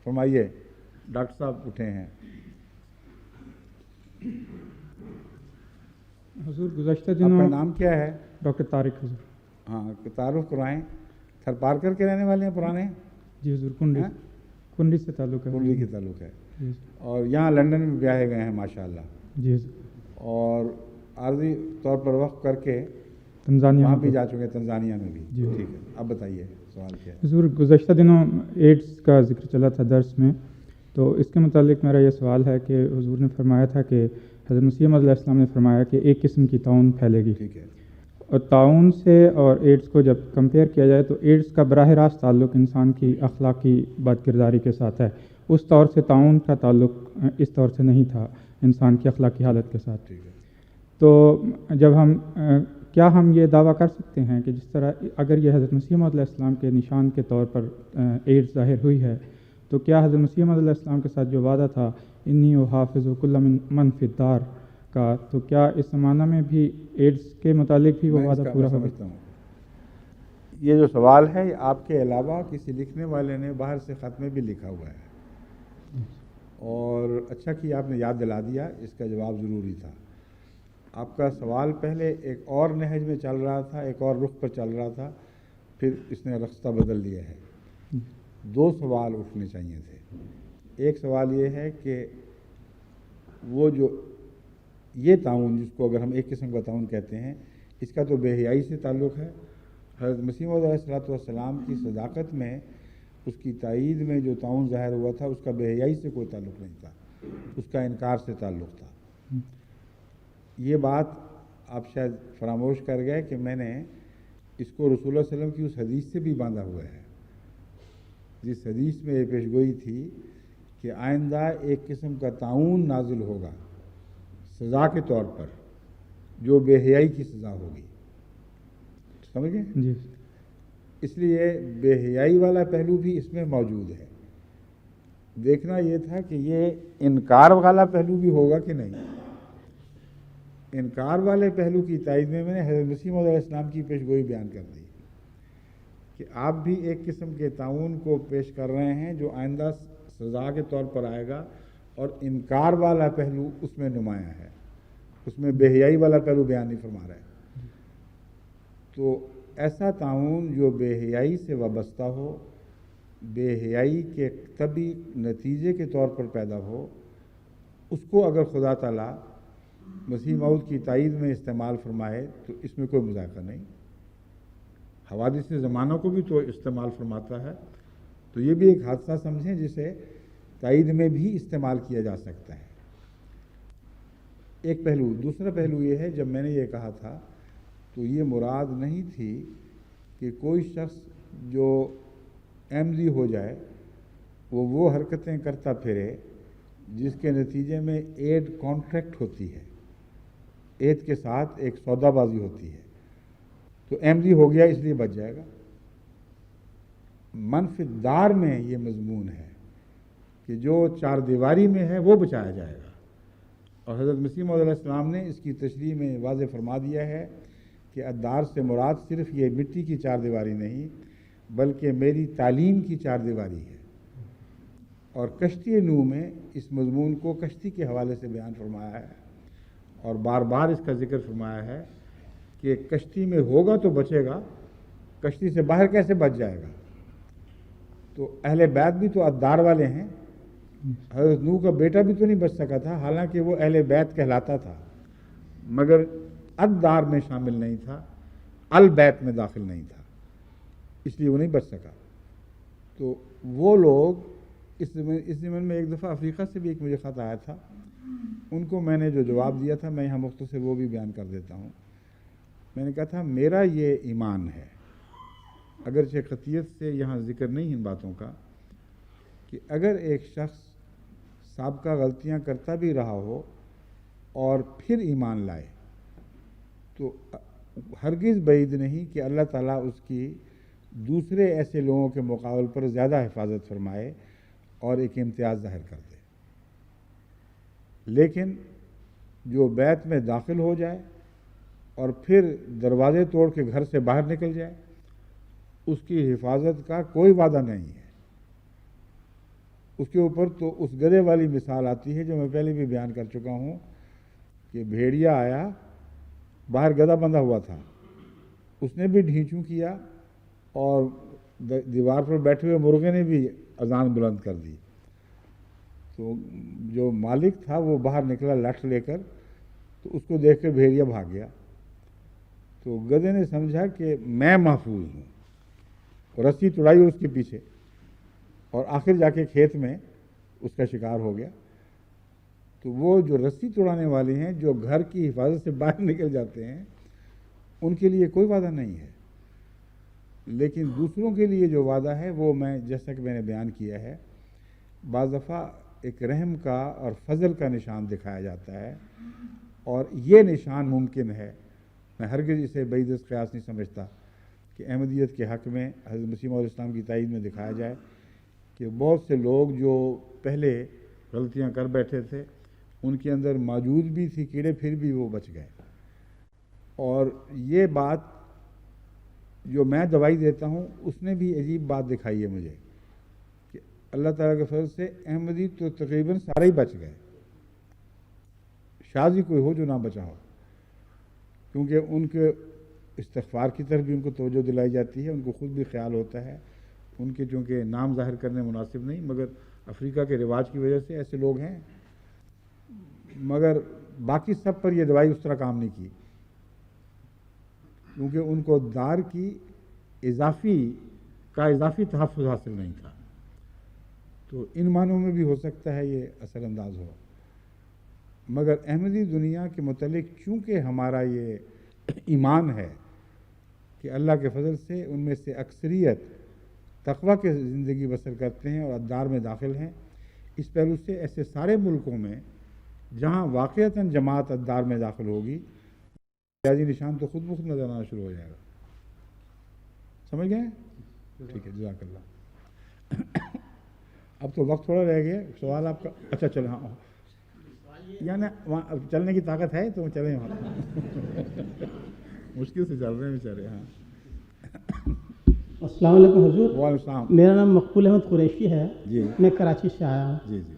فرمائیے، ڈاکٹر صاحب اٹھے ہیں۔ حضور گزشتہ آپ کا دنوں نام کیا ہے؟ ڈاکٹر طارق حضور۔ ہاں، تعارف کروائیں۔ تھر پارکر کے رہنے والے ہیں پرانے؟ جی حضور، کنڈی ہاں؟ کنڈی سے تعلق ہے۔ کنڈی کے تعلق ہے، جی اور یہاں لندن میں بیاہے گئے ہیں ماشاءاللہ، جی حضور، اور عارضی طور پر وقف کر کے تنزانیہ وہاں میں بھی جا چکے، تنزانیہ میں بھی۔ جی۔ ٹھیک ہے، اب بتائیے سوال کیا ہے؟ حضور گزشتہ دنوں ایڈز کا ذکر چلا تھا درس میں، تو اس کے متعلق میرا یہ سوال ہے کہ حضور نے فرمایا تھا کہ حضرت مسیح موعود علیہ السلام نے فرمایا کہ ایک قسم کی طاعون پھیلے گی، ٹھیک ہے۔ اور طاعون سے اور ایڈز کو جب کمپیئر کیا جائے تو ایڈز کا براہ راست تعلق انسان کی اخلاقی بد کرداری کے ساتھ ہے، اس طور سے طاعون کا تعلق اس طور سے نہیں تھا انسان کی اخلاقی حالت کے ساتھ۔ ٹھیک ہے۔ تو جب کیا ہم یہ دعویٰ کر سکتے ہیں کہ جس طرح اگر یہ حضرت مسیح موعود علیہ السلام کے نشان کے طور پر ایڈز ظاہر ہوئی ہے، تو کیا حضرت مسیح موعود علیہ السلام کے ساتھ جو وعدہ تھا انی احافظ کل من فی الدار کا، تو کیا اس زمانہ میں بھی ایڈز کے متعلق بھی وہ میں اس وعدہ کا پورا ہوگا؟ سمجھتا ہوں، یہ جو سوال ہے یہ آپ کے علاوہ کسی لکھنے والے نے باہر سے خط میں بھی لکھا ہوا ہے، اور اچھا کہ آپ نے یاد دلا دیا، اس کا جواب ضروری تھا۔ آپ کا سوال پہلے ایک اور نہج میں چل رہا تھا، ایک اور رخ پر چل رہا تھا، پھر اس نے رستہ بدل دیا ہے۔ دو سوال اٹھنے چاہیے تھے۔ ایک سوال یہ ہے کہ وہ جو یہ تعاون، جس کو اگر ہم ایک قسم کا تعاون کہتے ہیں، اس کا تو بے حیائی سے تعلق ہے۔ حضرت مسیح موعود علیہ السلام کی صداقت میں، اس کی تائید میں جو تعاون ظاہر ہوا تھا، اس کا بے حیائی سے کوئی تعلق نہیں تھا، اس کا انکار سے تعلق تھا۔ یہ بات آپ شاید فراموش کر گئے کہ میں نے اس کو رسول اللہ صلی اللہ علیہ وسلم کی اس حدیث سے بھی باندھا ہوا ہے، جس حدیث میں یہ پیشگوئی تھی کہ آئندہ ایک قسم کا تعاون نازل ہوگا سزا کے طور پر، جو بے حیائی کی سزا ہوگی۔ سمجھ گئے؟ جی۔ اس لیے بے حیائی والا پہلو بھی اس میں موجود ہے۔ دیکھنا یہ تھا کہ یہ انکار والا پہلو بھی ہوگا کہ نہیں۔ انکار والے پہلو کی تائید میں نے حضرت مسیح موعود علیہ السلام کی پیشگوئی بیان کر دی کہ آپ بھی ایک قسم کے تعاون کو پیش کر رہے ہیں جو آئندہ سزا کے طور پر آئے گا، اور انکار والا پہلو اس میں نمایاں ہے، اس میں بے حیائی والا پہلو بیان نہیں فرما رہا ہے۔ تو ایسا تعاون جو بے حیائی سے وابستہ ہو، بے حیائی کے طبی نتیجے کے طور پر پیدا ہو، اس کو اگر خدا تعالیٰ مسیح موعود کی تائید میں استعمال فرمائے تو اس میں کوئی مذاکرہ نہیں۔ حوادث زمانہ کو بھی تو استعمال فرماتا ہے، تو یہ بھی ایک حادثہ سمجھیں جسے تائید میں بھی استعمال کیا جا سکتا ہے۔ ایک پہلو۔ دوسرا پہلو یہ ہے، جب میں نے یہ کہا تھا تو یہ مراد نہیں تھی کہ کوئی شخص جو احمدی ہو جائے وہ حرکتیں کرتا پھرے جس کے نتیجے میں ایڈ کانٹریکٹ ہوتی ہے، ایڈ کے ساتھ ایک سودا بازی ہوتی ہے، تو احمدی ہو گیا اس لیے بچ جائے گا۔ منفی دار میں یہ مضمون ہے کہ جو چار دیواری میں ہے وہ بچایا جائے گا، اور حضرت مسیح موعود علیہ السلام نے اس کی تشریح میں واضح فرما دیا ہے کہ الدار سے مراد صرف یہ مٹی کی چار دیواری نہیں، بلکہ میری تعلیم کی چار دیواری ہے۔ اور کشتی نوح میں اس مضمون کو کشتی کے حوالے سے بیان فرمایا ہے، اور بار بار اس کا ذکر فرمایا ہے کہ کشتی میں ہوگا تو بچے گا، کشتی سے باہر کیسے بچ جائے گا؟ تو اہل بیت بھی تو الدار والے ہیں۔ حضرت نوح کا بیٹا بھی تو نہیں بچ سکا تھا، حالانکہ وہ اہل بیت کہلاتا تھا، مگر الدار میں شامل نہیں تھا، البیت میں داخل نہیں تھا، اس لیے وہ نہیں بچ سکا۔ تو وہ لوگ اس ضمن میں ایک دفعہ افریقہ سے بھی ایک مجھے خط آیا تھا، ان کو میں نے جو جواب دیا تھا میں یہاں مختصر وہ بھی بیان کر دیتا ہوں۔ میں نے کہا تھا میرا یہ ایمان ہے، اگرچہ قطعیت سے یہاں ذکر نہیں ان باتوں کا، کہ اگر ایک شخص سابقہ غلطیاں کرتا بھی رہا ہو اور پھر ایمان لائے تو ہرگز بعید نہیں کہ اللہ تعالیٰ اس کی دوسرے ایسے لوگوں کے مقابل پر زیادہ حفاظت فرمائے اور ایک امتیاز ظاہر کر دے۔ لیکن جو بیت میں داخل ہو جائے اور پھر دروازے توڑ کے گھر سے باہر نکل جائے، اس کی حفاظت کا کوئی وعدہ نہیں ہے، اس کے اوپر تو اس گدھے والی مثال آتی ہے جو میں پہلے بھی بیان کر چکا ہوں کہ بھیڑیا آیا، باہر گدھا بندھا ہوا تھا، اس نے بھی ڈھینچوں کیا اور دیوار پر بیٹھے ہوئے مرغے نے بھی اذان بلند کر دی۔ تو جو مالک تھا وہ باہر نکلا لٹھ لے کر، تو اس کو دیکھ کر بھیڑیا بھاگ گیا۔ تو گدھے نے سمجھا کہ میں محفوظ ہوں، اور رسی توڑائی اس کے پیچھے، اور آخر جا کے کھیت میں اس کا شکار ہو گیا۔ تو وہ جو رسی توڑانے والے ہیں، جو گھر کی حفاظت سے باہر نکل جاتے ہیں، ان کے لیے کوئی وعدہ نہیں ہے، لیکن دوسروں کے لیے جو وعدہ ہے وہ جیسا کہ میں نے بیان کیا ہے، بعض دفعہ ایک رحم کا اور فضل کا نشان دکھایا جاتا ہے، اور یہ نشان ممکن ہے، میں ہرگز اسے بعید قیاس نہیں سمجھتا کہ احمدیت کے حق میں حضرت مسیح موعود اسلام کی تائید میں دکھایا جائے کہ بہت سے لوگ جو پہلے غلطیاں کر بیٹھے تھے ان کے اندر موجود بھی تھی کیڑے، پھر بھی وہ بچ گئے۔ اور یہ بات جو میں دوائی دیتا ہوں اس نے بھی عجیب بات دکھائی ہے مجھے کہ اللہ تعالیٰ کے فضل سے احمدی تو تقریباً سارے ہی بچ گئے، شاذ ہی کوئی ہو جو نہ بچا ہو، کیونکہ ان کے استغفار کی طرف بھی ان کو توجہ دلائی جاتی ہے، ان کو خود بھی خیال ہوتا ہے، ان کے چونکہ نام ظاہر کرنے مناسب نہیں، مگر افریقہ کے رواج کی وجہ سے ایسے لوگ ہیں، مگر باقی سب پر یہ دوائی اس طرح کام نہیں کی، کیونکہ ان کو دار کی اضافی تحفظ حاصل نہیں تھا۔ تو ان معنوں میں بھی ہو سکتا ہے یہ اثر انداز ہو، مگر احمدی دنیا کے متعلق چونکہ ہمارا یہ ایمان ہے کہ اللہ کے فضل سے ان میں سے اکثریت تقویٰ کے زندگی بسر کرتے ہیں اور ادار میں داخل ہیں، اس پہلو سے ایسے سارے ملکوں میں جہاں واقعتاً جماعت ادار میں داخل ہوگی، ریاضی نشان تو خود بخود نظر آنا شروع ہو جائے گا۔ سمجھ گئے؟ ٹھیک ہے، جزاک اللہ۔ اب تو وقت تھوڑا رہ گیا، سوال آپ کا؟ اچھا چلیں، ہاں یعنی وہاں چلنے کی طاقت ہے تو چلیں وہاں، مشکل سے چل رہے ہیں بیچارے۔ ہاں، السلام علیکم حضور۔ وعلیکم السلام۔ میرا نام مقبول احمد قریشی ہے، جی، میں کراچی سے آیا ہوں۔ جی جی،